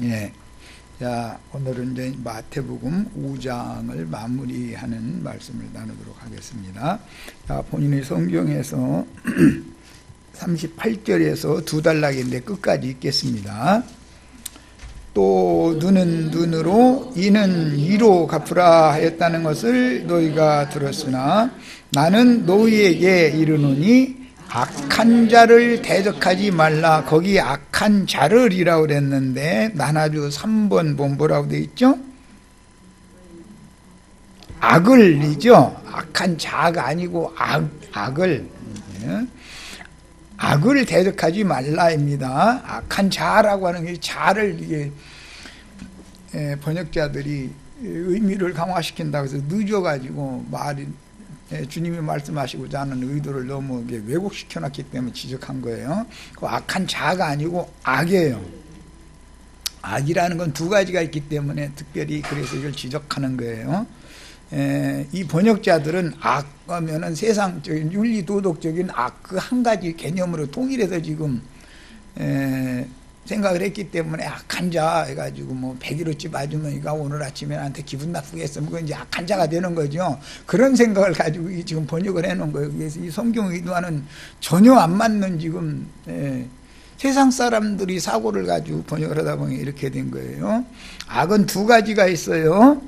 예. 자, 오늘은 이제 마태복음 5장을 마무리하는 말씀을 나누도록 하겠습니다. 자, 본인의 성경에서 38절에서 두 단락인데 끝까지 읽겠습니다. 또 눈은 눈으로 이는 이로 갚으라 하였다는 것을 너희가 들었으나 나는 너희에게 이르노니 악한 자를 대적하지 말라. 거기 악한 자를이라고 그랬는데 나나주 3번 보면 뭐라고 되어 있죠? 악을이죠. 악한 자가 아니고 악을. 악을 대적하지 말라입니다. 악한 자라고 하는 게 자를 이게 번역자들이 의미를 강화시킨다고 해서 늦어가지고 말이 주님이 말씀하시고자 하는 의도를 너무 왜곡시켜놨기 때문에 지적한 거예요. 그 악한 자가 아니고 악이에요. 악이라는 건 두 가지가 있기 때문에 특별히 그래서 이걸 지적하는 거예요. 이 번역자들은 악하면은 세상적인 윤리도덕적인 악 그 한 가지 개념으로 통일해서 지금 생각을 했기 때문에 악한 자 해가지고 뭐 100일어치 맞으면 이가 오늘 아침에 나한테 기분 나쁘게 했으면 그건 이제 악한 자가 되는 거죠. 그런 생각을 가지고 지금 번역을 해놓은 거예요. 그래서 이 성경 의도와는 전혀 안 맞는 지금 세상 사람들이 사고를 가지고 번역을 하다 보니 이렇게 된 거예요. 악은 두 가지가 있어요.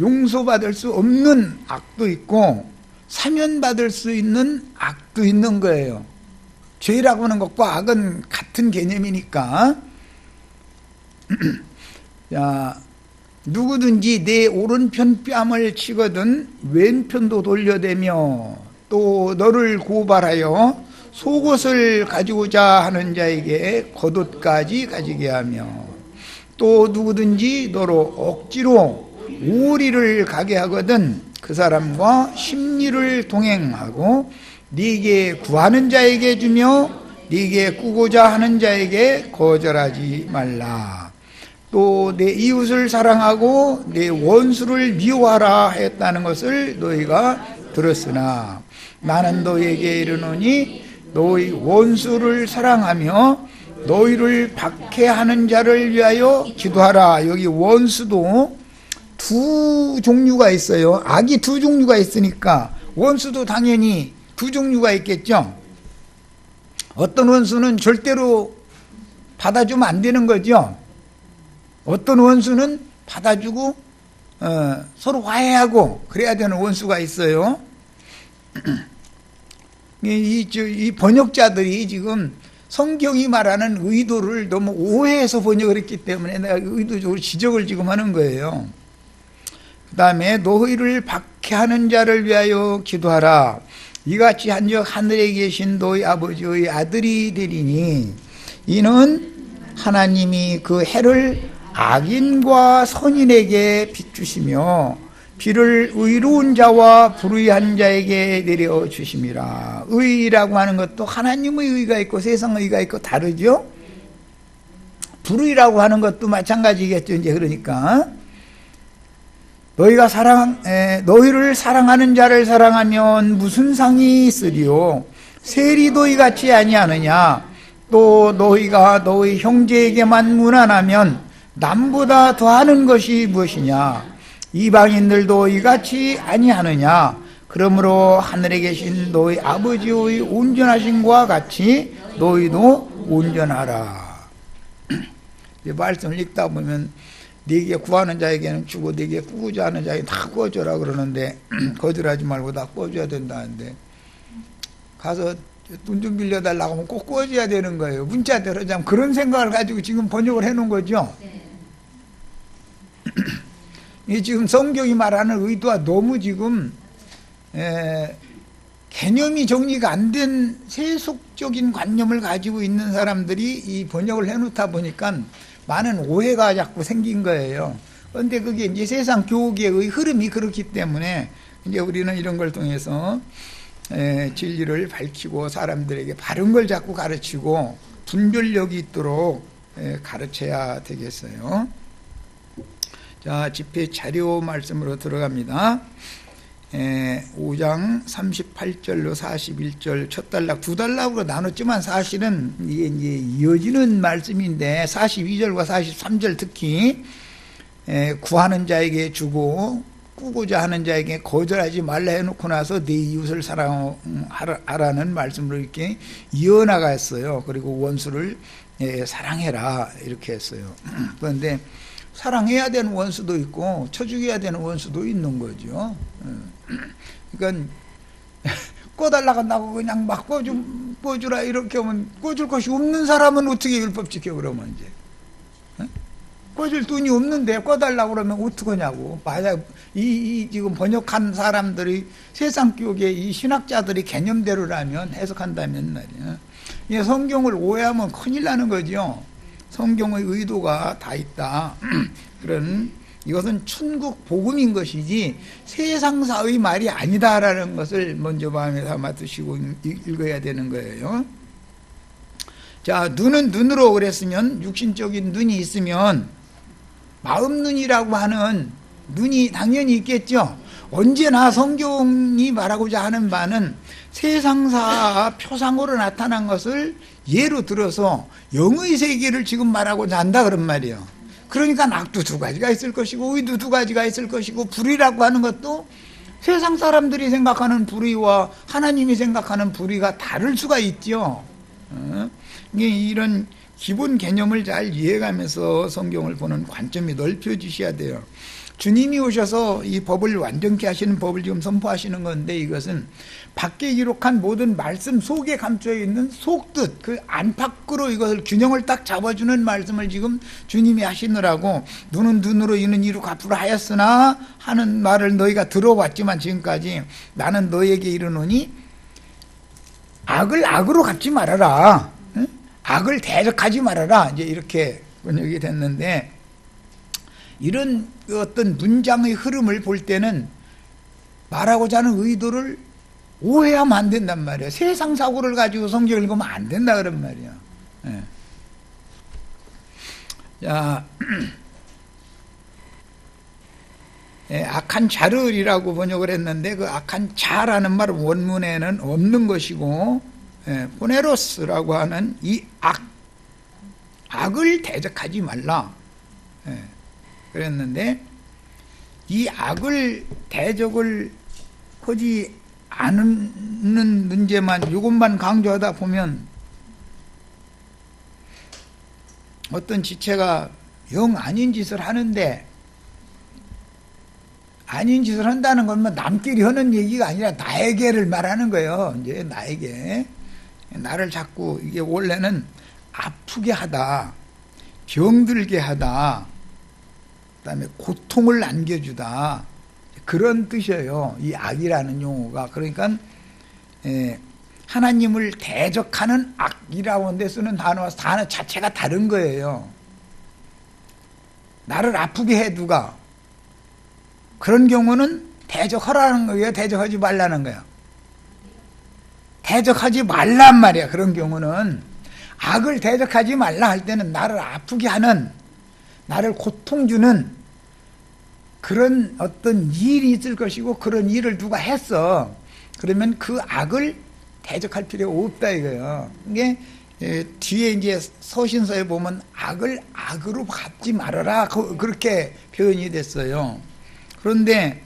용서받을 수 없는 악도 있고 사면받을 수 있는 악도 있는 거예요. 죄라고 하는 것과 악은 같은 개념이니까 자, 누구든지 내 오른편 뺨을 치거든 왼편도 돌려대며 또 너를 고발하여 속옷을 가지고자 하는 자에게 겉옷까지 가지게 하며 또 누구든지 너로 억지로 오리를 가게 하거든 그 사람과 십리를 동행하고 네게 구하는 자에게 주며 네게 꾸고자 하는 자에게 거절하지 말라. 또 내 이웃을 사랑하고 내 원수를 미워하라 했다는 것을 너희가 들었으나 나는 너희에게 이르노니 너희 원수를 사랑하며 너희를 박해하는 자를 위하여 기도하라. 여기 원수도 두 종류가 있어요. 악이 두 종류가 있으니까 원수도 당연히 두 종류가 있겠죠. 어떤 원수는 절대로 받아주면 안 되는 거죠. 어떤 원수는 받아주고 서로 화해하고 그래야 되는 원수가 있어요. 이 번역자들이 지금 성경이 말하는 의도를 너무 오해해서 번역을 했기 때문에 내가 의도적으로 지적을 지금 하는 거예요. 그 다음에 너희를 박해하는 자를 위하여 기도하라. 이같이 한즉 하늘에 계신 너희 아버지의 아들이 되리니 이는 하나님이 그 해를 악인과 선인에게 비추시며 비를 의로운 자와 불의한 자에게 내려주심이라. 의라고 하는 것도 하나님의 의가 있고 세상의 의가 있고 다르죠. 불의라고 하는 것도 마찬가지겠죠. 이제 그러니까 너희를 사랑하는 자를 사랑하면 무슨 상이 있으리요? 세리도 이같이 아니하느냐? 또 너희가 너희 형제에게만 무난하면 남보다 더하는 것이 무엇이냐? 이방인들도 이같이 아니하느냐? 그러므로 하늘에 계신 너희 아버지의 온전하심과 같이 너희도 온전하라. 이 말씀을 읽다 보면 네게 구하는 자에게는 주고 네게 꾸고자 하는 자에게 다 꾸어줘라 그러는데 거절하지 말고 다 꾸어줘야 된다는데 가서 돈 좀 빌려달라고 하면 꼭 꾸어줘야 되는 거예요. 문자대로 참 그런 생각을 가지고 지금 번역을 해놓은 거죠. 이 지금 성경이 말하는 의도와 너무 지금 개념이 정리가 안 된 세속적인 관념을 가지고 있는 사람들이 이 번역을 해놓다 보니까 많은 오해가 자꾸 생긴 거예요. 그런데 그게 이제 세상 교계의 흐름이 그렇기 때문에 이제 우리는 이런 걸 통해서 진리를 밝히고 사람들에게 바른 걸 자꾸 가르치고 분별력이 있도록 가르쳐야 되겠어요. 자, 집회 자료 말씀으로 들어갑니다. 5장 38절로 41절 첫 단락 두 단락으로 나눴지만 사실은 이게 이제 이어지는 말씀인데 42절과 43절 특히 구하는 자에게 주고 꾸고자 하는 자에게 거절하지 말라 해놓고 나서 네 이웃을 사랑하라는 말씀으로 이렇게 이어나갔어요. 그리고 원수를 사랑해라 이렇게 했어요. 그런데 사랑해야 되는 원수도 있고 쳐죽여야 되는 원수도 있는 거죠. 그러니까 꿔달라고 한다고 그냥 막 꿔주라 이렇게 하면 꿔줄 것이 없는 사람은 어떻게 율법 지켜 그러면 이제 꿔줄 돈이 없는데 꿔달라고 그러면 어떡하냐고. 만약 이 지금 번역한 사람들이 세상 교계 이 신학자들이 개념대로라면 해석한다면 말이야. 이 성경을 오해하면 큰일 나는 거죠. 성경의 의도가 다 있다. 그런 이것은 천국 복음인 것이지 세상사의 말이 아니다라는 것을 먼저 마음에 담아 두시고 읽어야 되는 거예요. 자, 눈은 눈으로 그랬으면 육신적인 눈이 있으면 마음 눈이라고 하는 눈이 당연히 있겠죠. 언제나 성경이 말하고자 하는 바는 세상사 표상으로 나타난 것을 예로 들어서 영의 세계를 지금 말하고자 한다 그런 말이에요. 그러니까 악도 두 가지가 있을 것이고 의도 두 가지가 있을 것이고 불의라고 하는 것도 세상 사람들이 생각하는 불의와 하나님이 생각하는 불의가 다를 수가 있죠. 이런 기본 개념을 잘 이해가면서 성경을 보는 관점이 넓혀지셔야 돼요. 주님이 오셔서 이 법을 완전케 하시는 법을 지금 선포하시는 건데 이것은 밖에 기록한 모든 말씀 속에 감춰 있는 속뜻 그 안팎으로 이것을 균형을 딱 잡아주는 말씀을 지금 주님이 하시느라고 눈은 눈으로 이는 이로 갚으라 하였으나 하는 말을 너희가 들어왔지만 지금까지 나는 너희에게 이르노니 악을 악으로 갚지 말아라. 응? 악을 대적하지 말아라. 이제 이렇게 번역이 됐는데 이런 어떤 문장의 흐름을 볼 때는 말하고자 하는 의도를 오해하면 안 된단 말이에요. 세상 사고를 가지고 성경을 읽으면 안 된다 그런 말이에요. 예. 자, 악한 자르이라고 번역을 했는데 그 악한 자라는 말은 원문에는 없는 것이고 포네로스라고 하는 이 악을 대적하지 말라 그랬는데 이 악을 대적을 하지 않는 문제만 이것만 강조하다 보면 어떤 지체가 영 아닌 짓을 하는데 아닌 짓을 한다는 건 뭐 남끼리 하는 얘기가 아니라 나에게를 말하는 거예요. 이제 나에게 나를 자꾸 이게 원래는 아프게 하다, 병들게 하다, 그다음에 고통을 안겨주다 그런 뜻이에요. 이 악이라는 용어가. 그러니까 하나님을 대적하는 악이라고 하는데 쓰는 단어 자체가 다른 거예요. 나를 아프게 해 누가 그런 경우는 대적하라는 거예요. 대적하지 말라는 거예요. 대적하지 말란 말이야. 그런 경우는 악을 대적하지 말라 할 때는 나를 아프게 하는 나를 고통 주는 그런 어떤 일이 있을 것이고 그런 일을 누가 했어. 그러면 그 악을 대적할 필요가 없다 이거예요. 이게 뒤에 이제 서신서에 보면 악을 악으로 갚지 말아라 그렇게 표현이 됐어요. 그런데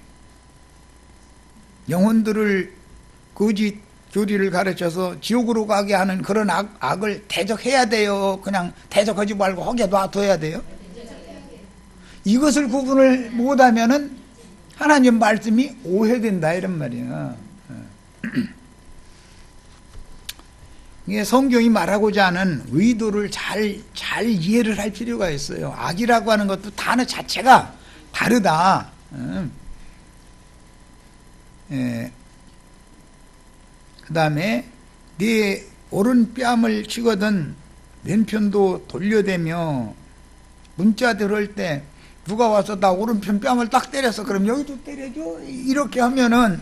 영혼들을 거짓 교리를 가르쳐서 지옥으로 가게 하는 그런 악을 대적해야 돼요. 그냥 대적하지 말고 허게 놔둬야 돼요. 이것을 구분을 못하면은 하나님 말씀이 오해된다 이런 말이야. 이게 성경이 말하고자 하는 의도를 잘 이해를 할 필요가 있어요. 악이라고 하는 것도 단어 자체가 다르다. 그 다음에 네 오른뺨을 치거든 왼편도 돌려대며 문자 들어올 때 누가 와서 나 오른편 뺨을 딱 때렸어. 그럼 여기도 때려줘. 이렇게 하면은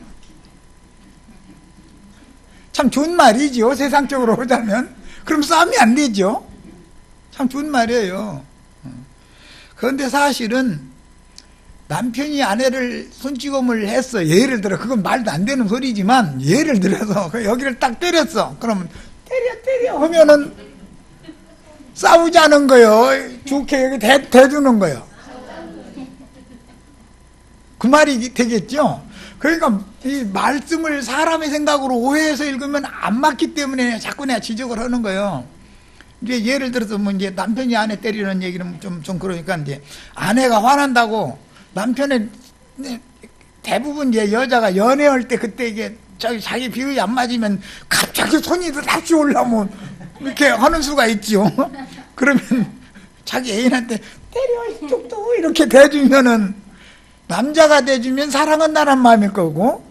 참 좋은 말이죠. 세상적으로 보자면. 그럼 싸움이 안 되죠. 참 좋은 말이에요. 그런데 사실은 남편이 아내를 손찌검을 했어. 예를 들어, 그건 말도 안 되는 소리지만, 예를 들어서 여기를 딱 때렸어. 그러면 때려 하면은 싸우자는 거요. 좋게 여기 대주는 거요. 그 말이 되겠죠? 그러니까 이 말씀을 사람의 생각으로 오해해서 읽으면 안 맞기 때문에 자꾸 내가 지적을 하는 거예요. 이제 예를 들어서 뭐 이제 남편이 아내 때리는 얘기는 좀 그러니까 이제 아내가 화난다고 남편의 대부분 이제 여자가 연애할 때 그때 이게 자기 비율이 안 맞으면 갑자기 손이 다시 올라오면 이렇게 하는 수가 있죠. 그러면 자기 애인한테 때려 이쪽도 이렇게 대주면은 남자가 대주면 사랑한다는 마음일 거고,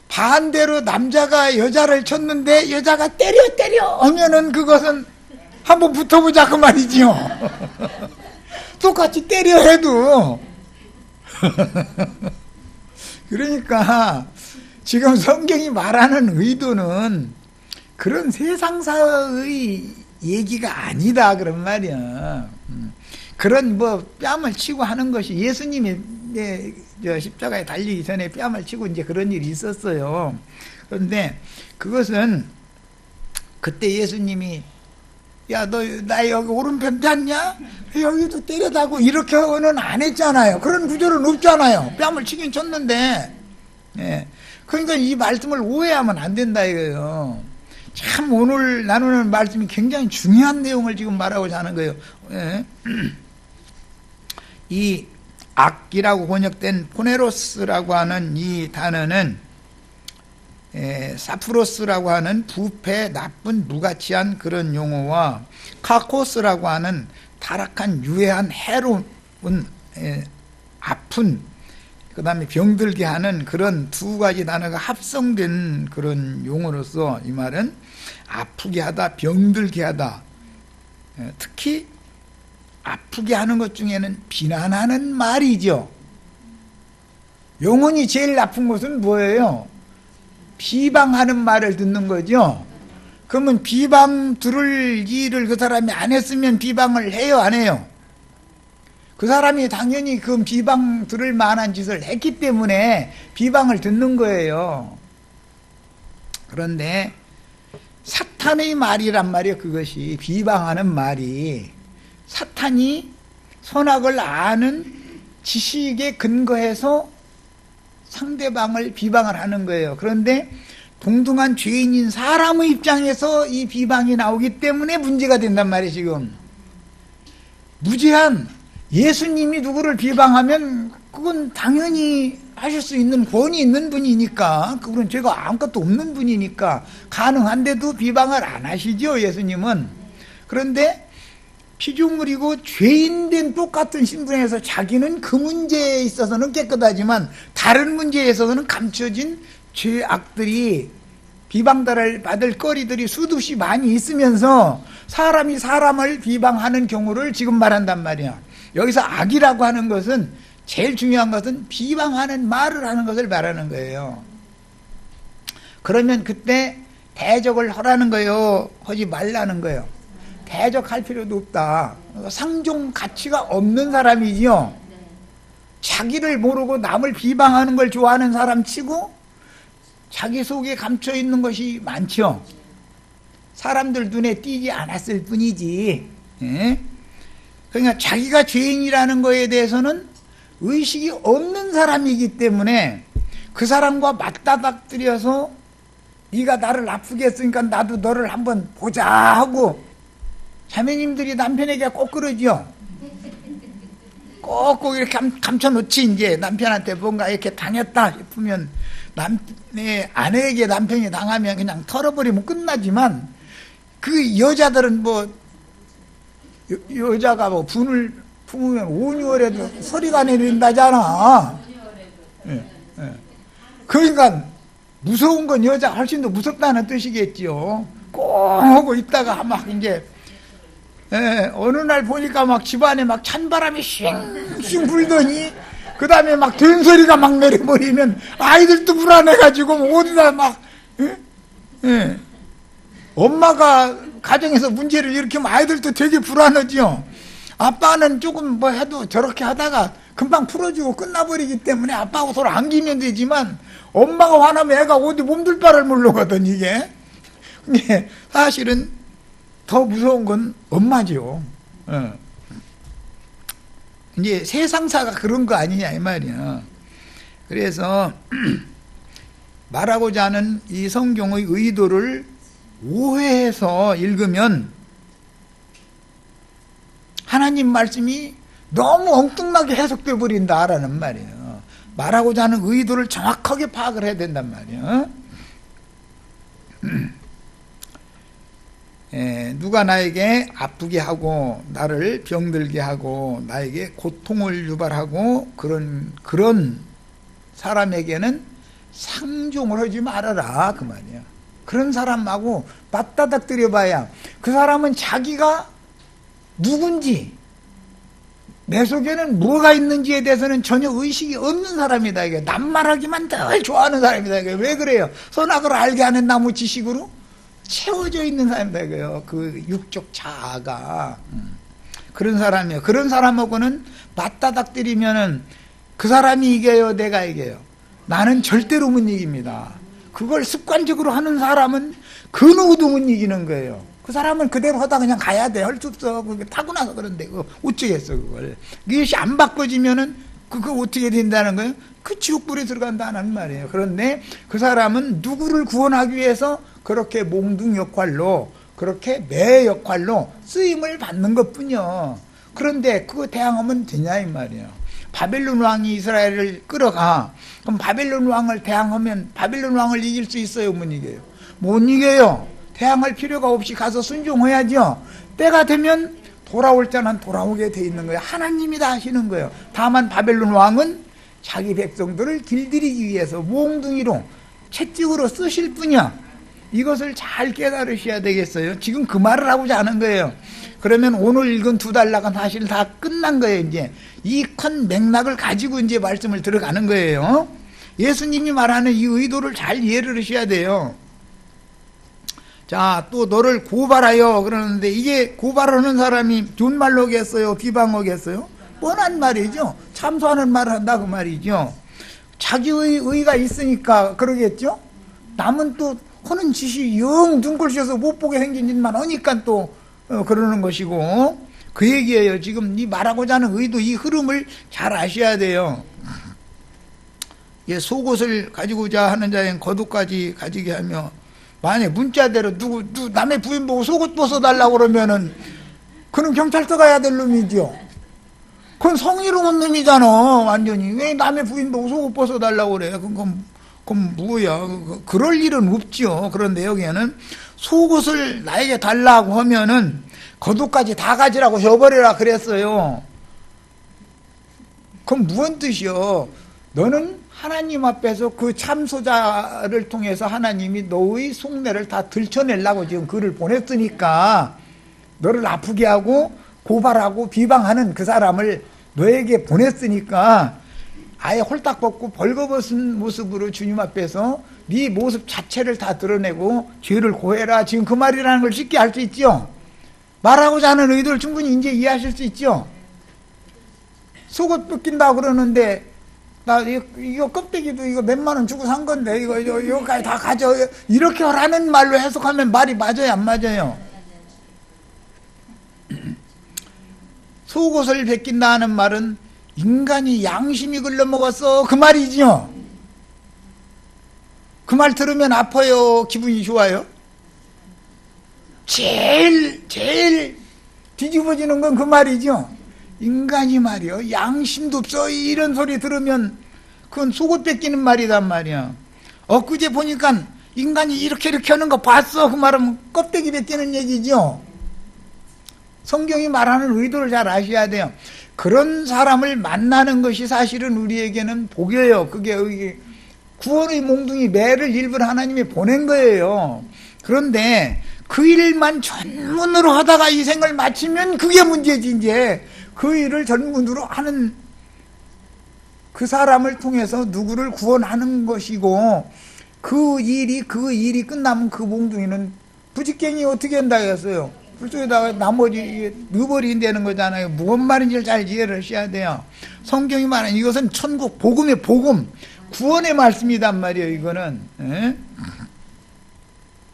반대로 남자가 여자를 쳤는데 여자가 때려 하면은 그것은 한번 붙어보자 그 말이지요. 똑같이 때려 해도. 그러니까 지금 성경이 말하는 의도는 그런 세상사의 얘기가 아니다 그런 말이야. 그런 뭐 뺨을 치고 하는 것이 예수님이 십자가에 달리기 전에 뺨을 치고 이제 그런 일이 있었어요. 그런데 그것은 그때 예수님이 야, 너 나 여기 오른편 폈냐? 여기도 때려다고 이렇게는 안 했잖아요. 그런 구절은 없잖아요. 뺨을 치긴 쳤는데. 예. 그러니까 이 말씀을 오해하면 안 된다 이거예요. 참 오늘 나누는 말씀이 굉장히 중요한 내용을 지금 말하고자 하는 거예요. 예. 이 악이라고 번역된 포네로스라고 하는 이 단어는 사프로스라고 하는 부패, 나쁜, 무가치한 그런 용어와 카코스라고 하는 타락한, 유해한, 해로운, 아픈, 그 다음에 병들게 하는 그런 두 가지 단어가 합성된 그런 용어로서 이 말은 아프게 하다, 병들게 하다, 특히 아프게 하는 것 중에는 비난하는 말이죠. 영혼이 제일 나쁜 것은 뭐예요? 비방하는 말을 듣는 거죠. 그러면 비방 들을 일을 그 사람이 안 했으면 비방을 해요, 안 해요? 그 사람이 당연히 그 비방 들을 만한 짓을 했기 때문에 비방을 듣는 거예요. 그런데 사탄의 말이란 말이에요. 그것이 비방하는 말이 사탄이 선악을 아는 지식에 근거해서 상대방을 비방을 하는 거예요. 그런데 동등한 죄인인 사람의 입장에서 이 비방이 나오기 때문에 문제가 된단 말이에요. 지금 무제한 예수님이 누구를 비방하면 그건 당연히 하실 수 있는 권위 있는 분이니까, 그분은 죄가 아무것도 없는 분이니까 가능한데도 비방을 안 하시죠, 예수님은. 그런데 피조물이고 죄인된 똑같은 신분에서 자기는 그 문제에 있어서는 깨끗하지만 다른 문제에 있어서는 감춰진 죄악들이 비방받을 거리들이 수두시 많이 있으면서 사람이 사람을 비방하는 경우를 지금 말한단 말이야. 여기서 악이라고 하는 것은 제일 중요한 것은 비방하는 말을 하는 것을 말하는 거예요. 그러면 그때 대적을 하라는 거예요, 하지 말라는 거예요? 대적할 필요도 없다. 상종 가치가 없는 사람이지요. 자기를 모르고 남을 비방하는 걸 좋아하는 사람 치고 자기 속에 감춰 있는 것이 많죠. 사람들 눈에 띄지 않았을 뿐이지. 예? 그러니까 자기가 죄인이라는 거에 대해서는 의식이 없는 사람이기 때문에 그 사람과 맞다닥뜨려서 네가 나를 아프게 했으니까 나도 너를 한번 보자 하고, 자매님들이 남편에게 꼭 그러죠. 꼭 이렇게 감춰놓지. 이제 남편한테 뭔가 이렇게 당했다 싶으면 아내에게 남편이 당하면 그냥 털어버리면 끝나지만, 그 여자들은 뭐 여자가 뭐 분을 품으면 온유월에도 소리가 내린다잖아. 예, 예. 그러니까 무서운 건 여자가 훨씬 더 무섭다는 뜻이겠지요. 꼭 하고 있다가 막 이제 어느 날 보니까 막 집안에 막 찬바람이 쉥쉥 불더니 그 다음에 막 된 소리가 막 내려버리면 아이들도 불안해가지고 어디다 막 엄마가 가정에서 문제를 일으키면 아이들도 되게 불안하죠. 아빠는 조금 뭐 해도 저렇게 하다가 금방 풀어주고 끝나버리기 때문에 아빠하고 서로 안기면 되지만 엄마가 화나면 애가 어디 몸둘 바를 모르거든 이게. 근데 사실은 더 무서운 건 엄마죠. 이제 세상사가 그런 거 아니냐 이 말이야. 그래서 말하고자 하는 이 성경의 의도를 오해해서 읽으면 하나님 말씀이 너무 엉뚱하게 해석돼 버린다라는 말이에요. 말하고자 하는 의도를 정확하게 파악을 해야 된단 말이에요. 누가 나에게 아프게 하고 나를 병들게 하고 나에게 고통을 유발하고 그런 사람에게는 상종을 하지 말아라 그 말이야. 그런 사람하고 맞다닥뜨려 봐야 그 사람은 자기가 누군지 내 속에는 뭐가 있는지에 대해서는 전혀 의식이 없는 사람이다. 이게 낱말하기만 늘 좋아하는 사람이다. 이게 왜 그래요? 선악을 알게 하는 나무 지식으로 채워져 있는 사람이다. 이거요. 그 육적 자아가 그런 사람이에요. 그런 사람하고는 맞다닥뜨리면은 그 사람이 이겨요, 내가 이겨요. 나는 절대로 못 이깁니다. 그걸 습관적으로 하는 사람은 그 누구도 못 이기는 거예요. 그 사람은 그대로 하다 그냥 가야 돼. 할 수 없어. 그게 타고나서 그런데 그거 어쩌겠어 그걸. 이것이 안 바꿔지면은 그거 어떻게 된다는 거예요? 그 지옥불에 들어간다는 말이에요. 그런데 그 사람은 누구를 구원하기 위해서 그렇게 몽둥 역할로 그렇게 매 역할로 쓰임을 받는 것뿐이요. 그런데 그거 대항하면 되냐 이 말이에요. 바벨론 왕이 이스라엘을 끌어가. 그럼 바벨론 왕을 대항하면 바벨론 왕을 이길 수 있어요? 못 이겨요? 못 이겨요. 대항할 필요가 없이 가서 순종해야죠. 때가 되면 돌아올 자는 돌아오게 돼 있는 거예요. 하나님이 다 하시는 거예요. 다만 바벨론 왕은 자기 백성들을 길들이기 위해서 몽둥이로 채찍으로 쓰실 뿐이야. 이것을 잘 깨달으셔야 되겠어요. 지금 그 말을 하고자 하는 거예요. 그러면 오늘 읽은 두 단락은 사실 다 끝난 거예요. 이제 이 큰 맥락을 가지고 이제 말씀을 들어가는 거예요. 예수님이 말하는 이 의도를 잘 이해를 하셔야 돼요. 자, 또 너를 고발하여 그러는데 이게 고발하는 사람이 존말로 하겠어요? 비방하겠어요? 뻔한 말이죠. 참소하는 말을 한다 그 말이죠. 자기의 의가 있으니까 그러겠죠. 남은 또 하는 짓이 영 눈꼴셔서 못 보게 생긴 짓만 하니까 또 그러는 것이고 그 얘기예요. 지금 이 말하고자 하는 의도 이 흐름을 잘 아셔야 돼요. 속옷을 가지고자 하는 자엔 겉옷까지 가지게 하며 만약에 문자대로 누구 남의 부인 보고 속옷 벗어달라고 그러면은 그는 경찰서 가야 될 놈이죠. 그건 성희롱한 놈이잖아 완전히. 왜 남의 부인 보고 속옷 벗어달라고 그래? 그건 뭐야. 그럴 일은 없죠. 그런데 여기에는 속옷을 나에게 달라고 하면은 겉옷까지 다 가지라고 줘버리라 그랬어요. 그건 무슨 뜻이요? 너는 하나님 앞에서 그 참소자를 통해서 하나님이 너의 속내를 다 들춰내려고 지금 글을 보냈으니까 너를 아프게 하고 고발하고 비방하는 그 사람을 너에게 보냈으니까 아예 홀딱 벗고 벌거벗은 모습으로 주님 앞에서 네 모습 자체를 다 드러내고 죄를 고해라. 지금 그 말이라는 걸 쉽게 알 수 있죠. 말하고자 하는 의도를 충분히 이제 이해하실 수 있죠. 속옷 벗긴다 그러는데 나 이거 껍데기도 이거 몇만 원 주고 산 건데 이거까지 다 가져 이렇게 하라는 말로 해석하면 말이 맞아요 안 맞아요? 속옷을 벗긴다 하는 말은 인간이 양심이 글러먹었어 그 말이죠. 그 말 들으면 아파요 기분이 좋아요? 제일 뒤집어지는 건 그 말이죠. 인간이 말이요 양심도 없어 이런 소리 들으면 그건 속옷 뺏기는 말이단 말이야. 엊그제 보니까 인간이 이렇게 하는 거 봤어 그 말은 껍데기 뺏기는 얘기죠. 성경이 말하는 의도를 잘 아셔야 돼요. 그런 사람을 만나는 것이 사실은 우리에게는 복이에요. 그게 구원의 몽둥이 매를 일부러 하나님이 보낸 거예요. 그런데 그 일만 전문으로 하다가 이 생을 마치면 그게 문제지. 이제 그 일을 전문으로 하는 그 사람을 통해서 누구를 구원하는 것이고 그 일이 끝나면 그 몽둥이는 부직갱이 어떻게 한다 했어요? 불속에다가 나머지 넣어버린다는 거잖아요. 무슨 말인지를 잘 이해를 하셔야 돼요. 성경이 말하는 이것은 천국 복음의 복음, 구원의 말씀이단 말이에요. 이거는. 예?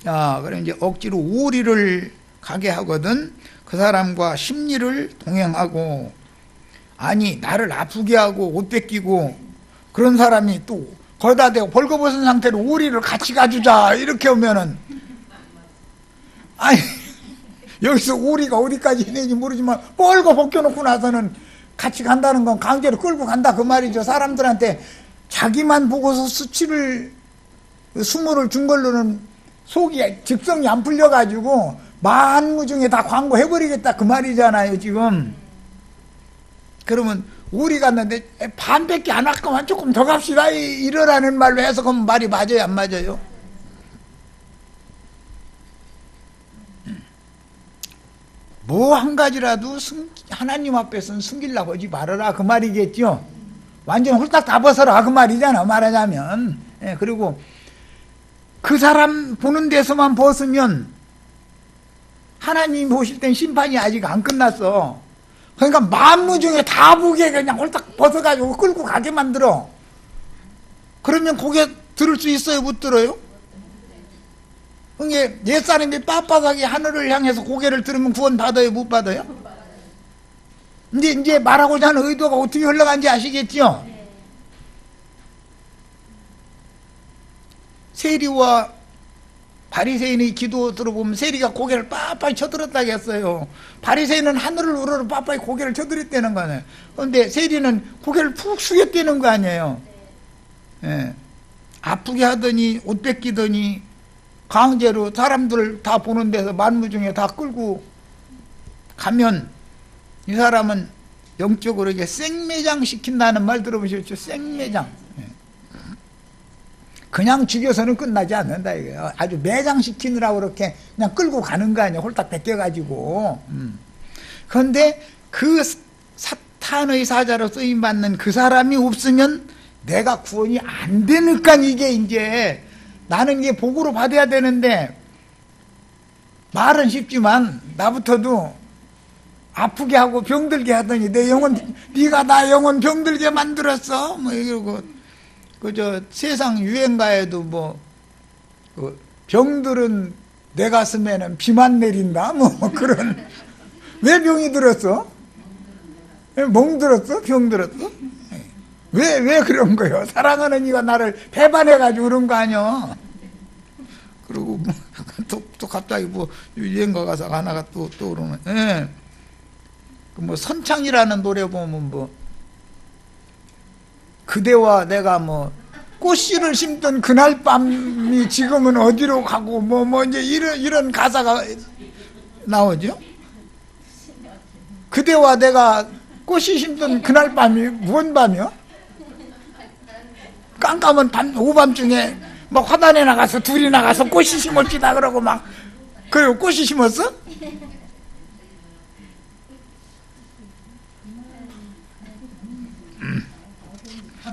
자, 그럼 이제 억지로 우리를 가게 하거든 그 사람과 심리를 동행하고, 아니 나를 아프게 하고 옷 뺏기고 그런 사람이 또 거기다 대고 벌거벗은 상태로 우리를 같이 가주자 이렇게 오면은, 아니 여기서 우리가 어디까지 있는지 모르지만 벌거 벗겨놓고 나서는 같이 간다는 건 강제로 끌고 간다 그 말이죠. 사람들한테 자기만 보고서 수모를 준 걸로는 속이 직성이 안 풀려가지고 만무중에 다 광고해버리겠다 그 말이잖아요 지금. 그러면 우리 갔는데 반밖에 안 왔구만 조금 더 갑시다 이러라는 말로 해석하면 말이 맞아요 안 맞아요? 뭐 한 가지라도 하나님 앞에서는 숨기려고 하지 말아라 그 말이겠죠. 완전 홀딱 다 벗어라 그 말이잖아 말하자면. 예, 그리고 그 사람 보는 데서만 벗으면 하나님 보실 땐 심판이 아직 안 끝났어. 그러니까 만무중에 다 보게 그냥 홀딱 벗어가지고 끌고 가게 만들어. 그러면 고개 들을 수 있어요 못 들어요? 그게 옛사람이 빳빳하게 하늘을 향해서 고개를 들으면 구원 받아요 못 받아요? 이제 말하고자 하는 의도가 어떻게 흘러간지 아시겠죠? 세리와 바리새인의 기도 들어보면 세리가 고개를 빳빳이 쳐들었다고 했어요. 바리새인은 하늘을 우러러 빳빳이 고개를 쳐들었다는 거 아니에요. 그런데 세리는 고개를 푹 숙였다는 거 아니에요. 예. 아프게 하더니 옷 뺏기더니 강제로 사람들 다 보는 데서 만무중에 다 끌고 가면 이 사람은 영적으로 이게 생매장 시킨다는 말 들어보셨죠? 생매장. 그냥 죽여서는 끝나지 않는다 이거예요. 아주 매장시키느라고 그렇게 그냥 끌고 가는 거 아니에요. 홀딱 뺏겨가지고. 그런데 그 사탄의 사자로 쓰임받는 그 사람이 없으면 내가 구원이 안 되니까 이게 이제 나는 이게 복으로 받아야 되는데 말은 쉽지만 나부터도 아프게 하고 병들게 하더니 내 영혼 네가 나 영혼 병들게 만들었어 뭐 이러고 그저 세상 유행가에도 뭐 그 병들은 내 가슴에는 비만 내린다 뭐 그런 왜 병이 들었어? 왜 멍들었어? 병들었어? 왜 그런 거예요? 사랑하는 이가 나를 배반해가지고 그런 거 아니야? 그리고 뭐 또 갑자기 뭐 유행가 가사가 하나가 또 그러네. 예. 뭐 선창이라는 노래 보면 뭐 그대와 내가 뭐 꽃씨를 심던 그날 밤이 지금은 어디로 가고 뭐 이제 이런 가사가 나오죠. 그대와 내가 꽃씨 심던 그날 밤이 뭔 밤이요? 깜깜한 밤 오밤중에 막 화단에 나가서 둘이 나가서 꽃이 심읍시다 그러고 막 그리고 꽃이 심었어?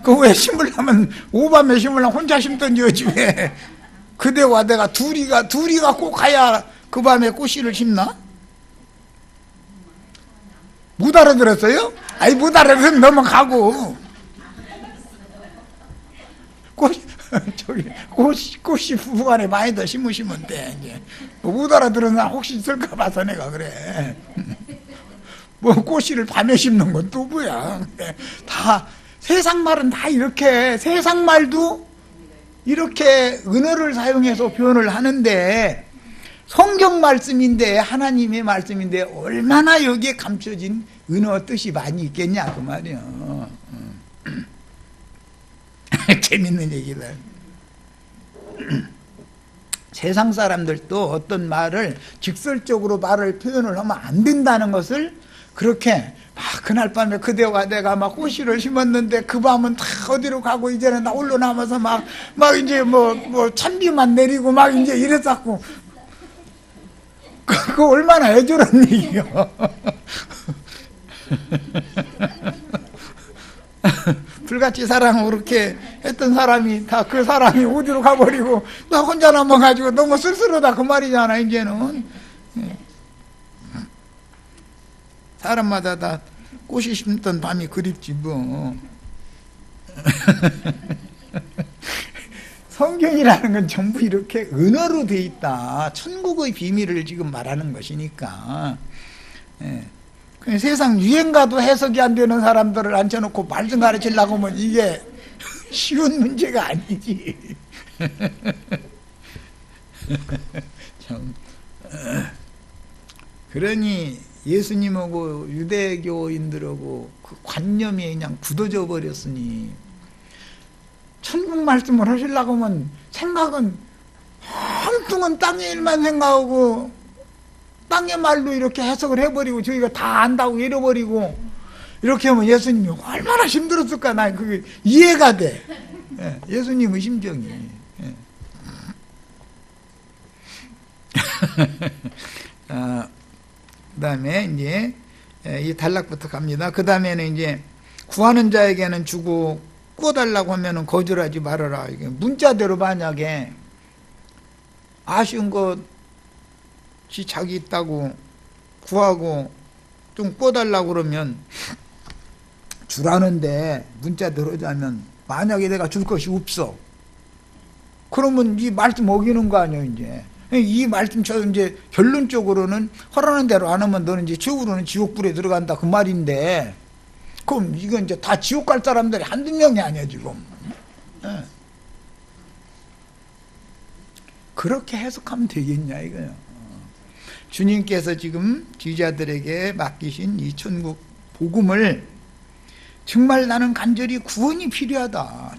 그 왜 심으려면 오밤에 심으려면 혼자 심던지 어찌 왜 그대와 내가 둘이가 꼭 가야 그 밤에 꽃씨를 심나? 못 알아들었어요? 아니 못 알아들으면 넘어가고 꽃이 부부간에 많이 더 심으시면 돼. 이제 못 알아들은 사람 혹시 있을까 봐서 내가 그래. 뭐 꽃씨를 밤에 심는 건 또 뭐야? 다 세상 말은 다 이렇게 세상 말도 이렇게 은어를 사용해서 표현을 하는데 성경 말씀인데 하나님의 말씀인데 얼마나 여기에 감춰진 은어 뜻이 많이 있겠냐 그 말이야. 재밌는 얘기다. 세상 사람들도 어떤 말을 직설적으로 말을 표현을 하면 안 된다는 것을 그렇게 막 그날 밤에 그대와 내가 막 꽃씨를 심었는데 그 밤은 다 어디로 가고 이제는 나 홀로 남아서 막 이제 뭐 찬비만 내리고 막 이제 이랬었고 그거 얼마나 애절한 얘기요. 불같이 사랑을 그렇게 했던 사람이 다 그 사람이 어디로 가버리고 나 혼자 남아가지고 너무 쓸쓸하다 그 말이잖아 이제는. 사람마다 다 꽃이 심던 밤이 그립지 뭐. 성경이라는 건 전부 이렇게 은어로 돼 있다. 천국의 비밀을 지금 말하는 것이니까. 예. 세상 유행가도 해석이 안 되는 사람들을 앉혀놓고 말씀 가르치려고 하면 이게 쉬운 문제가 아니지. 참. 그러니 예수님하고 유대교인들하고 그 관념이 그냥 굳어져 버렸으니 천국 말씀을 하시려고 하면 생각은 엉뚱한 땅의 일만 생각하고 땅의 말로 이렇게 해석을 해버리고 저희가 다 안다고 잃어버리고 이렇게 하면 예수님이 얼마나 힘들었을까. 나 그게 이해가 돼. 예, 예수님의 심정이. 예. 그 다음에 이제 이 단락부터 갑니다. 그 다음에는 이제 구하는 자에게는 주고 꾸어달라고 하면은 거절하지 말아라. 이게 문자대로 만약에 아쉬운 것이 자기 있다고 구하고 좀 꾸어달라고 그러면 주라는데 문자대로 하자면 만약에 내가 줄 것이 없어. 그러면 이 말씀 어기는 거 아니에요, 이제. 이 말씀처럼 이제 결론적으로는 허락하는 대로 안 하면 너는 이제 최후로는 지옥불에 들어간다 그 말인데, 그럼 이건 이제 다 지옥 갈 사람들이 한두 명이 아니야 지금. 네. 그렇게 해석하면 되겠냐 이거요. 주님께서 지금 지휘자들에게 맡기신 이 천국 복음을 정말 나는 간절히 구원이 필요하다,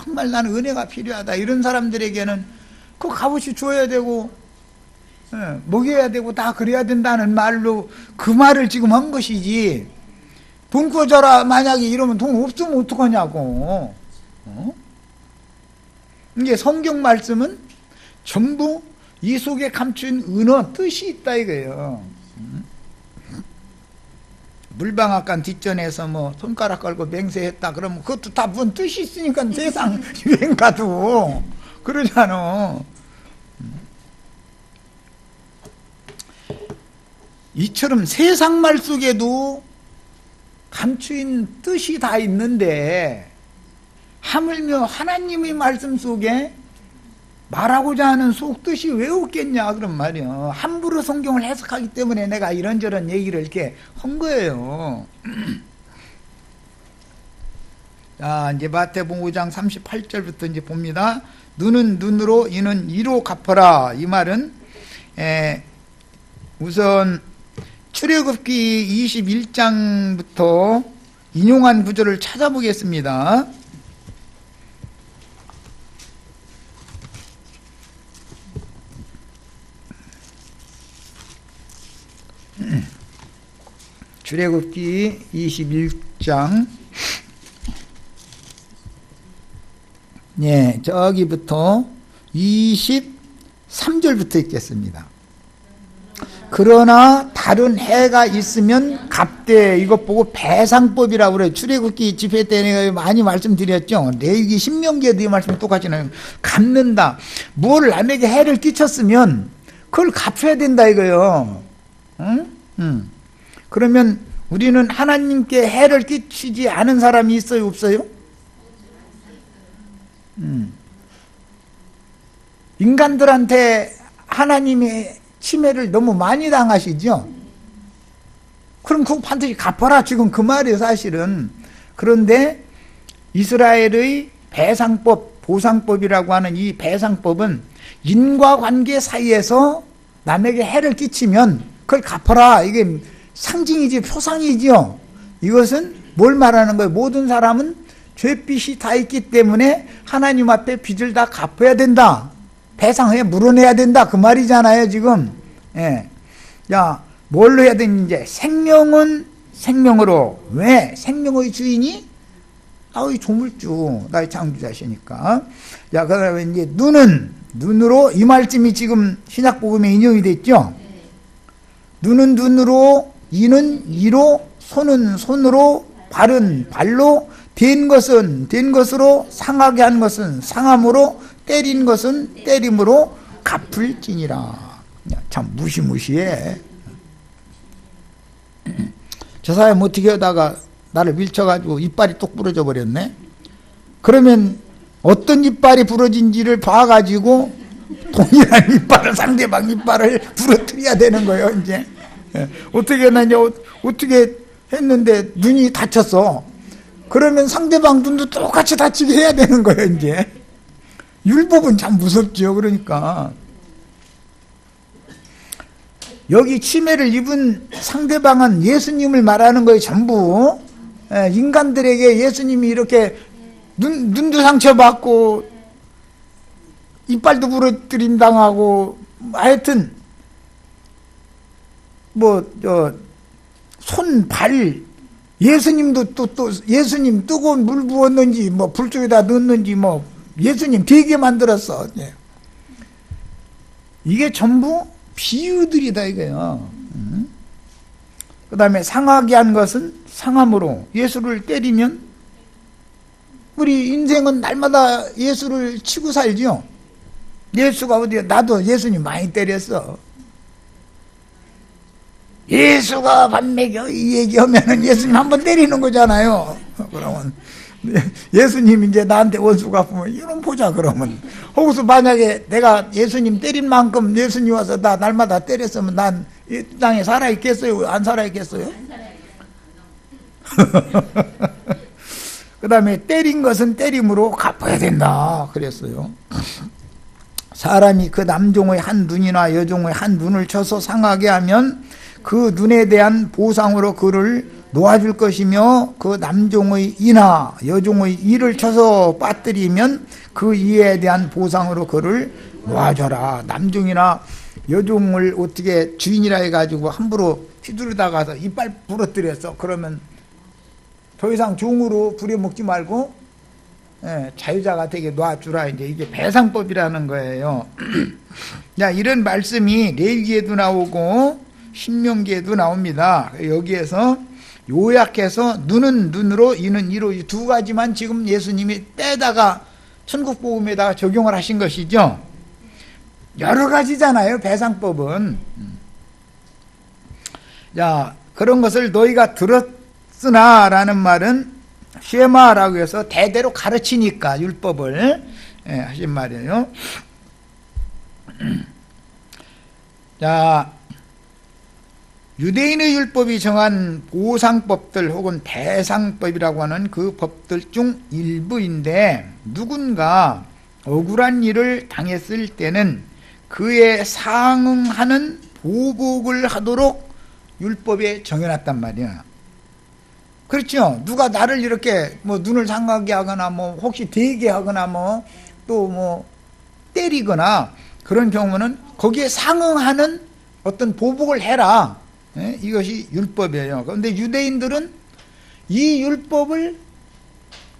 정말 나는 은혜가 필요하다, 이런 사람들에게는 그 값없이 줘야 되고 먹여야 되고 다 그래야 된다는 말로 그 말을 지금 한 것이지, 돈 구워줘라 만약에 이러면 돈 없으면 어떡하냐고. 이게 성경 말씀은 전부 이 속에 감춘 은어 뜻이 있다 이거예요. 물방앗간 뒷전에서 뭐 손가락 걸고 맹세했다 그러면 그것도 다 무슨 뜻이 있으니까 세상 유행가도 그러잖아. 이처럼 세상 말 속에도 감추인 뜻이 다 있는데 하물며 하나님의 말씀 속에 말하고자 하는 속뜻이 왜 없겠냐 그런 말이요. 함부로 성경을 해석하기 때문에 내가 이런저런 얘기를 이렇게 한 거예요. 자, 이제 마태복음 5장 38절부터 이제 봅니다. 눈은 눈으로 이는 이로 갚아라. 이 말은 우선 출애굽기 21장부터 인용한 구절을 찾아보겠습니다. 출애굽기 21장 네, 저기부터 23절부터 읽겠습니다. 그러나 다른 해가 있으면 갚되, 이것 보고 배상법이라고 그래요. 출애굽기 집회 때 많이 말씀드렸죠. 레위기 신명기에도 이 말씀 똑같이 나요. 갚는다. 뭘 남에게 해를 끼쳤으면 그걸 갚아야 된다 이거요. 응? 그러면 우리는 하나님께 해를 끼치지 않은 사람이 있어요, 없어요? 인간들한테 하나님의 침해를 너무 많이 당하시죠? 그럼 그거 반드시 갚아라, 지금 그 말이에요 사실은. 그런데 이스라엘의 배상법, 보상법이라고 하는 이 배상법은 인과관계 사이에서 남에게 해를 끼치면 그걸 갚아라, 이게 상징이지 표상이지요. 이것은 뭘 말하는 거예요? 모든 사람은 죄빚이 다 있기 때문에 하나님 앞에 빚을 다 갚아야 된다, 배상해 물어내야 된다, 그 말이잖아요 지금. 예. 야, 뭘로 해야 되는지. 생명은 생명으로. 왜? 생명의 주인이 나의 조물주, 나의 창조자시니까. 자, 그다음에 이제 눈은 눈으로, 이 말씀이 지금 신약복음에 인용이 됐죠. 눈은 눈으로, 이는 이로, 손은 손으로, 발은 발로, 된 것은 된 것으로, 상하게 한 것은 상함으로, 때린 것은 때림으로 갚을지니라. 참 무시무시해. 저 사람 어떻게 하다가 나를 밀쳐가지고 이빨이 뚝 부러져 버렸네. 그러면 어떤 이빨이 부러진지를 봐가지고 동일한 이빨을, 상대방 이빨을 부러뜨려야 되는 거예요, 이제. 어떻게 했느냐, 어떻게 했는데 눈이 다쳤어. 그러면 상대방 눈도 똑같이 다치게 해야 되는 거예요, 이제. 율법은 참 무섭죠, 그러니까. 여기 치매를 입은 상대방은 예수님을 말하는 거예요, 전부. 인간들에게 예수님이 이렇게 눈도 상처받고 이빨도 부러뜨림 당하고 하여튼 손, 발, 예수님도 또 예수님 뜨거운 물 부었는지 불 쪽에다 넣었는지 예수님 되게 만들었어. 이게 전부 비유들이다 이거예요. 그 다음에 상하게 한 것은 상함으로, 예수를 때리면 우리 인생은 날마다 예수를 치고 살죠. 예수가 어디야? 나도 예수님 많이 때렸어. 예수가 밥 먹여 이 얘기하면은 예수님 한번 때리는 거잖아요. 그러면 예수님 이제 나한테 원수 갚으면 이런 보자 그러면. 혹시 만약에 내가 예수님 때린 만큼 예수님 와서 나 날마다 때렸으면 난 이 땅에 살아있겠어요? 안 살아있겠어요? 그 다음에 때린 것은 때림으로 갚아야 된다 그랬어요. 사람이 그 남종의 한 눈이나 여종의 한 눈을 쳐서 상하게 하면 그 눈에 대한 보상으로 그를 놓아줄 것이며, 그 남종의 이나 여종의 이를 쳐서 빠뜨리면 그 이에 대한 보상으로 그를 놓아줘라. 남종이나 여종을 어떻게 주인이라 해가지고 함부로 휘두르다가서 이빨 부러뜨렸어. 그러면 더 이상 종으로 부려먹지 말고 자유자가 되게 놔주라. 이제 이게 배상법이라는 거예요. 자, 이런 말씀이 레위기에도 나오고 신명기에도 나옵니다. 여기에서 요약해서 눈은 눈으로 이는 이로, 이 두 가지만 지금 예수님이 떼다가 천국복음에다가 적용을 하신 것이죠. 여러 가지잖아요, 배상법은. 자, 그런 것을 너희가 들었으나 라는 말은 쉐마라고 해서 대대로 가르치니까 율법을 하신 말이에요. 자, 유대인의 율법이 정한 보상법들 혹은 배상법이라고 하는 그 법들 중 일부인데, 누군가 억울한 일을 당했을 때는 그에 상응하는 보복을 하도록 율법에 정해놨단 말이야. 그렇죠? 누가 나를 이렇게 눈을 상하게 하거나 혹시 되게 하거나 또 때리거나 그런 경우는 거기에 상응하는 어떤 보복을 해라. 이것이 율법이에요. 그런데 유대인들은 이 율법을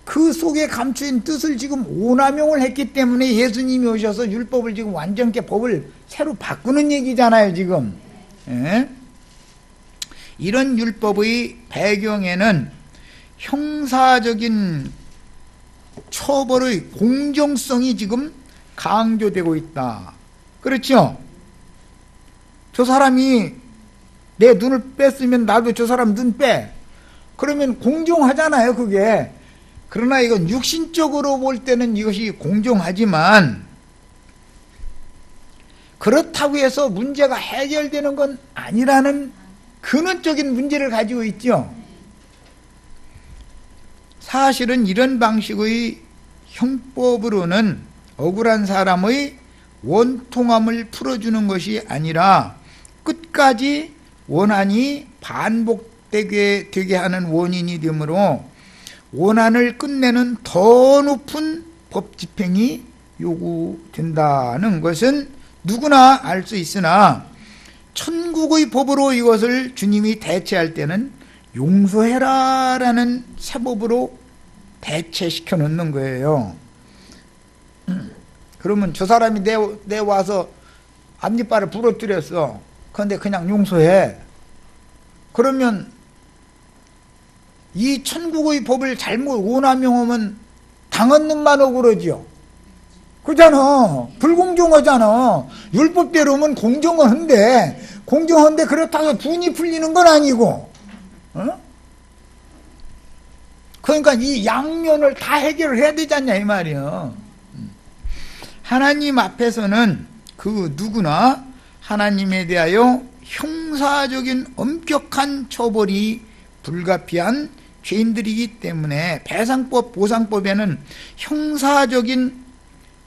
그 속에 감추인 뜻을 지금 오남용을 했기 때문에 예수님이 오셔서 율법을 지금 완전히 법을 새로 바꾸는 얘기잖아요, 지금. 이런 율법의 배경에는 형사적인 처벌의 공정성이 지금 강조되고 있다. 그렇죠? 저 사람이 내 눈을 뺐으면 나도 저 사람 눈 빼. 그러면 공정하잖아요, 그게. 그러나 이건 육신적으로 볼 때는 이것이 공정하지만 그렇다고 해서 문제가 해결되는 건 아니라는 근원적인 문제를 가지고 있죠. 사실은 이런 방식의 형법으로는 억울한 사람의 원통함을 풀어주는 것이 아니라 끝까지 원한이 반복되게 하는 원인이 되므로 원한을 끝내는 더 높은 법 집행이 요구된다는 것은 누구나 알 수 있으나, 천국의 법으로 이것을 주님이 대체할 때는 용서해라 라는 세법으로 대체시켜 놓는 거예요. 그러면 저 사람이 내 와서 앞니빨을 부러뜨렸어. 그런데 그냥 용서해. 그러면 이 천국의 법을 잘못 오남용하면 당한 놈만 억울하지요. 그잖아. 불공정하잖아. 율법대로 하면 공정한데 그렇다고 분이 풀리는 건 아니고. 어? 그러니까 이 양면을 다 해결을 해야 되지 않냐 이 말이에요. 하나님 앞에서는 그 누구나 하나님에 대하여 형사적인 엄격한 처벌이 불가피한 죄인들이기 때문에 배상법, 보상법에는 형사적인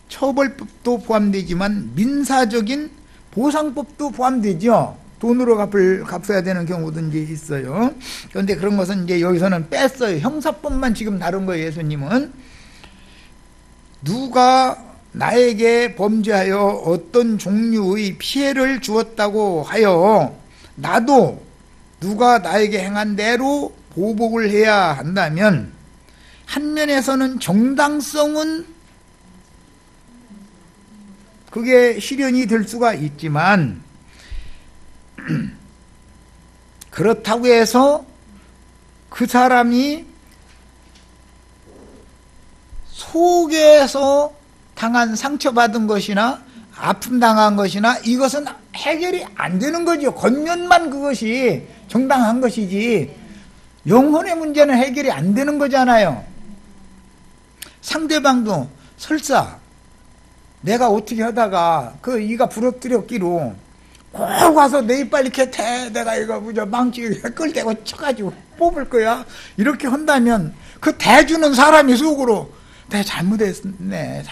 처벌법도 포함되지만 민사적인 보상법도 포함되죠. 돈으로 갚아야 되는 경우도 이제 있어요. 그런데 그런 것은 이제 여기서는 뺐어요. 형사법만 지금 다룬 거예요, 예수님은. 누가 나에게 범죄하여 어떤 종류의 피해를 주었다고 하여 나도 누가 나에게 행한 대로 보복을 해야 한다면 한 면에서는 정당성은 그게 실현이 될 수가 있지만 그렇다고 해서 그 사람이 속에서 당한 상처받은 것이나 아픔 당한 것이나 이것은 해결이 안 되는 거죠. 겉면만 그것이 정당한 것이지 영혼의 문제는 해결이 안 되는 거잖아요. 상대방도 설사 내가 어떻게 하다가 그 이가 부러뜨렸기로 꼭 와서 내 이빨 이렇게 내가 이거 망치 끌대고 쳐가지고 뽑을 거야 이렇게 한다면 그 대주는 사람이 속으로 내가 잘못했네.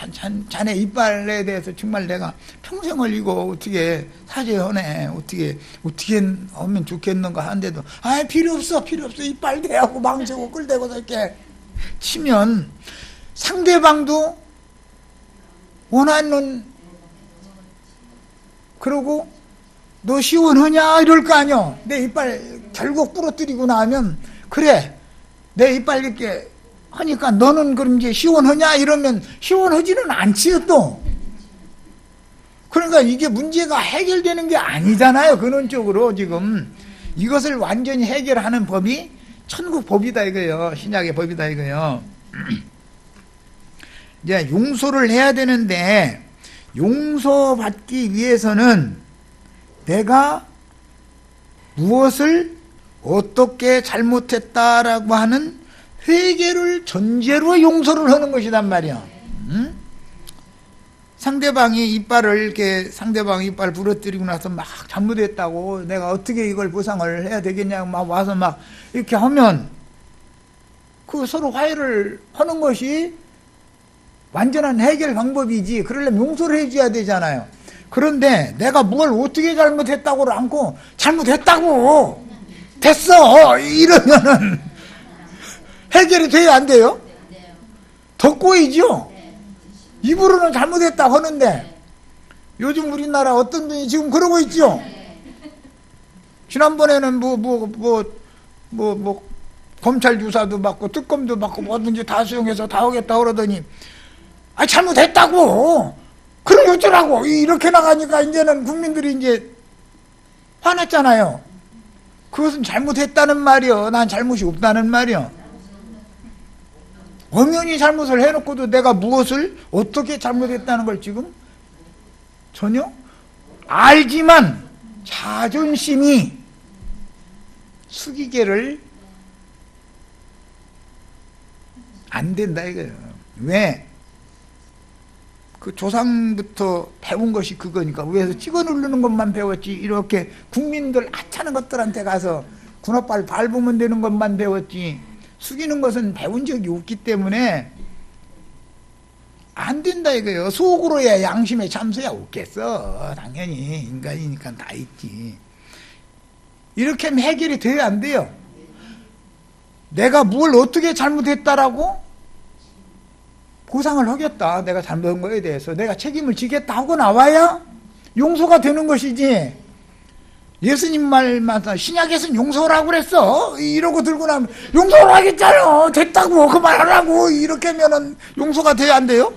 자네 이빨에 대해서 정말 내가 평생을 이거 어떻게 사죄하네. 어떻게 하면 좋겠는가 하는데도 필요 없어. 이빨 대하고 망치고 끌대고 이렇게 치면 상대방도 원하는 그러고 너 시원하냐 이럴 거 아니야. 내 이빨 결국 부러뜨리고 나면 그래 내 이빨 이렇게 하니까 너는 그럼 이제 시원하냐 이러면 시원하지는 않지요 또. 그러니까 이게 문제가 해결되는 게 아니잖아요. 근원적으로 지금 이것을 완전히 해결하는 법이 천국 법이다 이거예요. 신약의 법이다 이거예요. 이제 용서를 해야 되는데 용서받기 위해서는 내가 무엇을 어떻게 잘못했다라고 하는 회개를 전제로 용서를 하는 것이란 말이야. 응? 상대방이 상대방이 이빨 부러뜨리고 나서 막 잘못했다고 내가 어떻게 이걸 보상을 해야 되겠냐고 막 와서 막 이렇게 하면 그 서로 화해를 하는 것이 완전한 해결 방법이지. 그러려면 용서를 해줘야 되잖아요. 그런데 내가 뭘 어떻게 잘못했다고를 않고 잘못했다고 됐어 이러면은 해결이 돼야 안 돼요? 더 꼬이죠? 입으로는 잘못했다 하는데 요즘 우리나라 어떤 분이 지금 그러고 있죠? 지난번에는 검찰 조사도 받고 특검도 받고 뭐든지 다 수용해서 다 하겠다 그러더니 잘못했다고 그럼 어쩌라고 이렇게 나가니까 이제는 국민들이 이제 화났잖아요. 그것은 잘못했다는 말이요. 난 잘못이 없다는 말이요. 엄연히 잘못을 해놓고도 내가 무엇을 어떻게 잘못했다는 걸 지금 전혀 알지만 자존심이 숙이게를 안 된다 이거예요. 왜? 그 조상부터 배운 것이 그거니까 위에서 찍어 누르는 것만 배웠지 이렇게 국민들 하찮은 것들한테 가서 군홧발 밟으면 되는 것만 배웠지 숙이는 것은 배운 적이 없기 때문에 안 된다 이거예요. 속으로야 양심의 참소야 없겠어. 당연히 인간이니까 다 있지. 이렇게 하면 해결이 돼야 안 돼요. 내가 뭘 어떻게 잘못했다라고 보상을 하겠다. 내가 잘못한 거에 대해서 내가 책임을 지겠다 하고 나와야 용서가 되는 것이지. 예수님 말마다 신약에서는 용서라고 그랬어 이러고 들고 나면 용서를 하겠잖아 됐다고 그만하라고 이렇게 하면은 용서가 돼야 안 돼요?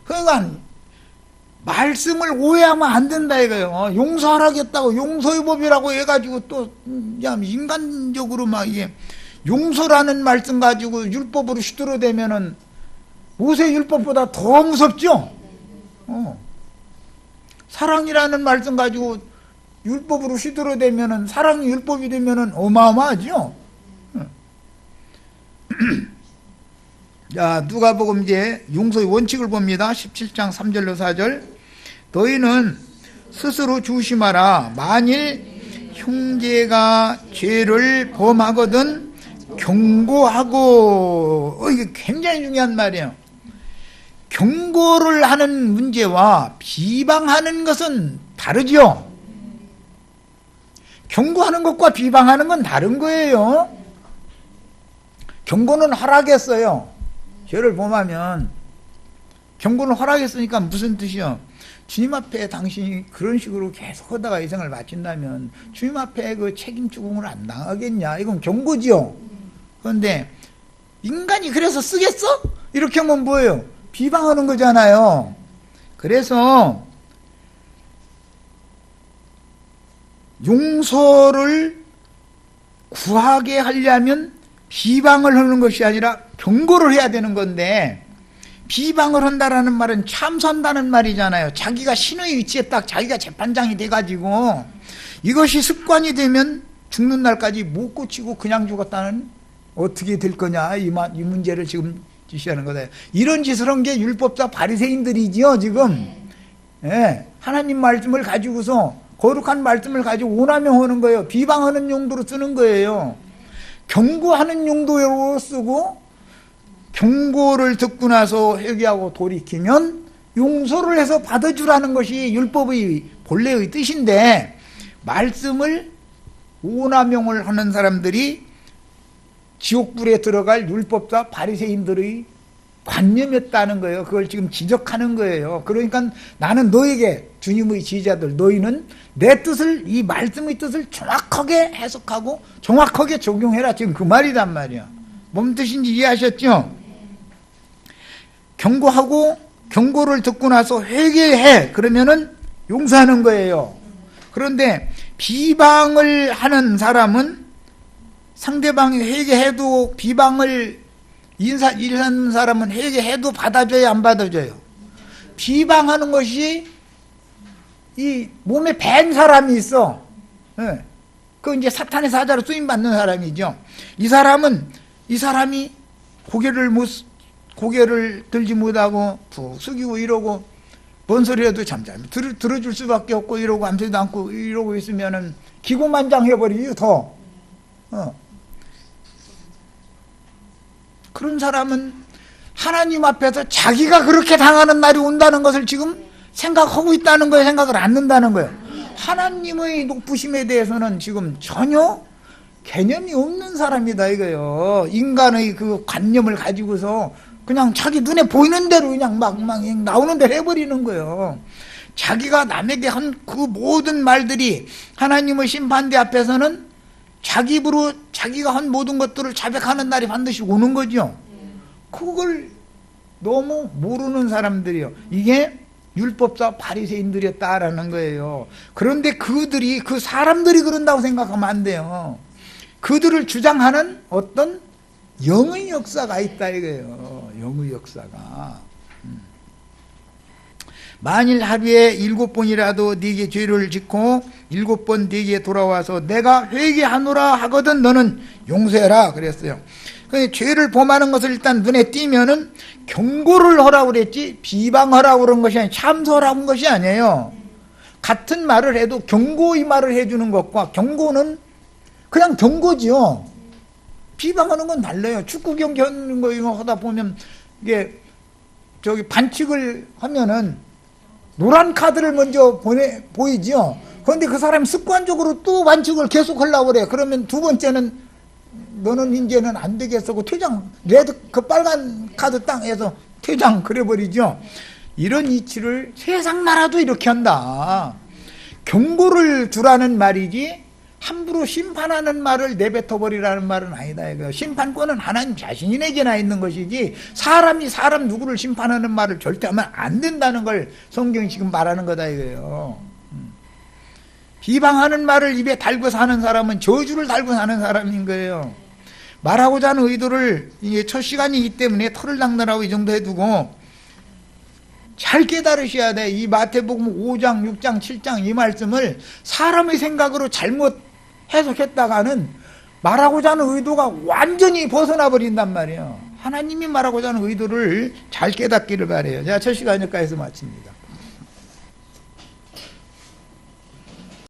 그러니까 말씀을 오해하면 안 된다 이거예요. 용서하라겠다고 용서의 법이라고 해가지고 또 그냥 인간적으로 막 이게 용서라는 말씀 가지고 율법으로 휘두르대면은 모세 율법보다 더 무섭죠. 사랑이라는 말씀 가지고 율법으로 시들어대면은, 사랑이 율법이 되면은 어마어마하죠. 자, 누가복음 이제 용서의 원칙을 봅니다. 17장 3절로 4절. 너희는 스스로 조심하라. 만일 형제가 죄를 범하거든 경고하고, 이게 굉장히 중요한 말이에요. 경고를 하는 문제와 비방하는 것은 다르죠. 경고하는 것과 비방하는 건 다른 거예요. 경고는 허락했어요. 죄를 범하면 경고는 허락했으니까 무슨 뜻이요? 주님 앞에 당신이 그런 식으로 계속 하다가 인생을 마친다면 주님 앞에 그 책임 추궁을 안 당하겠냐? 이건 경고지요. 그런데 인간이 그래서 쓰겠어? 이렇게 하면 뭐예요? 비방하는 거잖아요. 그래서 용서를 구하게 하려면 비방을 하는 것이 아니라 경고를 해야 되는 건데, 비방을 한다라는 말은 참선다는 말이잖아요. 자기가 신의 위치에 딱 자기가 재판장이 돼가지고 이것이 습관이 되면 죽는 날까지 못 고치고 그냥 죽었다는, 어떻게 될 거냐, 이 문제를 지금 지시하는 거다. 이런 짓을 한 게 율법자 바리새인들이지요 지금. 예, 하나님 말씀을 가지고서, 거룩한 말씀을 가지고 오남용하는 거예요. 비방하는 용도로 쓰는 거예요. 경고하는 용도로 쓰고, 경고를 듣고 나서 회개하고 돌이키면 용서를 해서 받아주라는 것이 율법의 본래의 뜻인데, 말씀을 오남용을 하는 사람들이 지옥불에 들어갈 율법자 바리새인들의 관념이었다는 거예요. 그걸 지금 지적하는 거예요. 그러니까 나는 너에게, 주님의 지휘자들, 너희는 내 뜻을, 이 말씀의 뜻을 정확하게 해석하고 정확하게 적용해라, 지금 그 말이란 말이야. 뭔 뜻인지 이해하셨죠? 경고하고, 경고를 듣고 나서 회개해, 그러면은 용서하는 거예요. 그런데 비방을 하는 사람은 상대방이 회개해도, 비방을 인사하는 사람은 회개해도 받아줘요, 안 받아줘요? 비방하는 것이, 이 몸에 밴 사람이 있어. 예. 그 이제 사탄의 사자로 쓰임받는 사람이죠. 이 사람이 고개를 들지 못하고 푹 숙이고 이러고, 뭔 소리 해도 잠잠히 들어줄 수밖에 없고, 이러고 아무도 않고 이러고 있으면은 기고만장해버리죠, 더. 그런 사람은 하나님 앞에서 자기가 그렇게 당하는 날이 온다는 것을 지금 생각하고 있다는 거예요. 생각을 안 한다는 거예요. 하나님의 높으심에 대해서는 지금 전혀 개념이 없는 사람이다 이거예요. 인간의 그 관념을 가지고서 그냥 자기 눈에 보이는 대로 그냥 막 나오는 대로 해버리는 거예요. 자기가 남에게 한 그 모든 말들이 하나님의 심판대 앞에서는 자기 입으로 자기가 한 모든 것들을 자백하는 날이 반드시 오는 거죠. 그걸 너무 모르는 사람들이요. 이게 율법자 바리새인들이었다라는 거예요. 그런데 그 사람들이 그런다고 생각하면 안 돼요. 그들을 주장하는 어떤 영의 역사가 있다 이거예요. 영의 역사가. 만일 하루에 7번이라도 네게 죄를 짓고 7번 네게 돌아와서 내가 회개하노라 하거든 너는 용서해라 그랬어요. 죄를 범하는 것을 일단 눈에 띄면은 경고를 하라고 그랬지 비방하라고 그런 것이 아니에요. 참소라고 한 것이 아니에요. 같은 말을 해도 경고의 말을 해주는 것과, 경고는 그냥 경고지요. 비방하는 건 달라요. 축구 경기 하는 거 이거 하다 보면 이게 반칙을 하면은 노란 카드를 먼저 보이지요. 그런데 그 사람이 습관적으로 또 반칙을 계속 하려고 그래. 그러면 두 번째는 너는 이제는 안 되겠어. 퇴장, 그 빨간 카드 딱 해서 퇴장 그래버리죠. 이런 이치를 세상 나라도 이렇게 한다. 경고를 주라는 말이지 함부로 심판하는 말을 내뱉어버리라는 말은 아니다 이거예요. 심판권은 하나님 자신에게나 있는 것이지 사람이 사람 누구를 심판하는 말을 절대 하면 안 된다는 걸 성경이 지금 말하는 거다 이거예요. 비방하는 말을 입에 달고서 하는 사람은 저주를 달고 사는 사람인 거예요. 말하고자 하는 의도를, 이게 첫 시간이기 때문에 털을 닦느라고 이 정도 해두고, 잘 깨달으셔야 돼. 이 마태복음 5장, 6장, 7장 이 말씀을 사람의 생각으로 잘못 해석했다가는 말하고자 하는 의도가 완전히 벗어나 버린단 말이에요. 하나님이 말하고자 하는 의도를 잘 깨닫기를 바라요. 자, 첫 시간 여기까지서 마칩니다.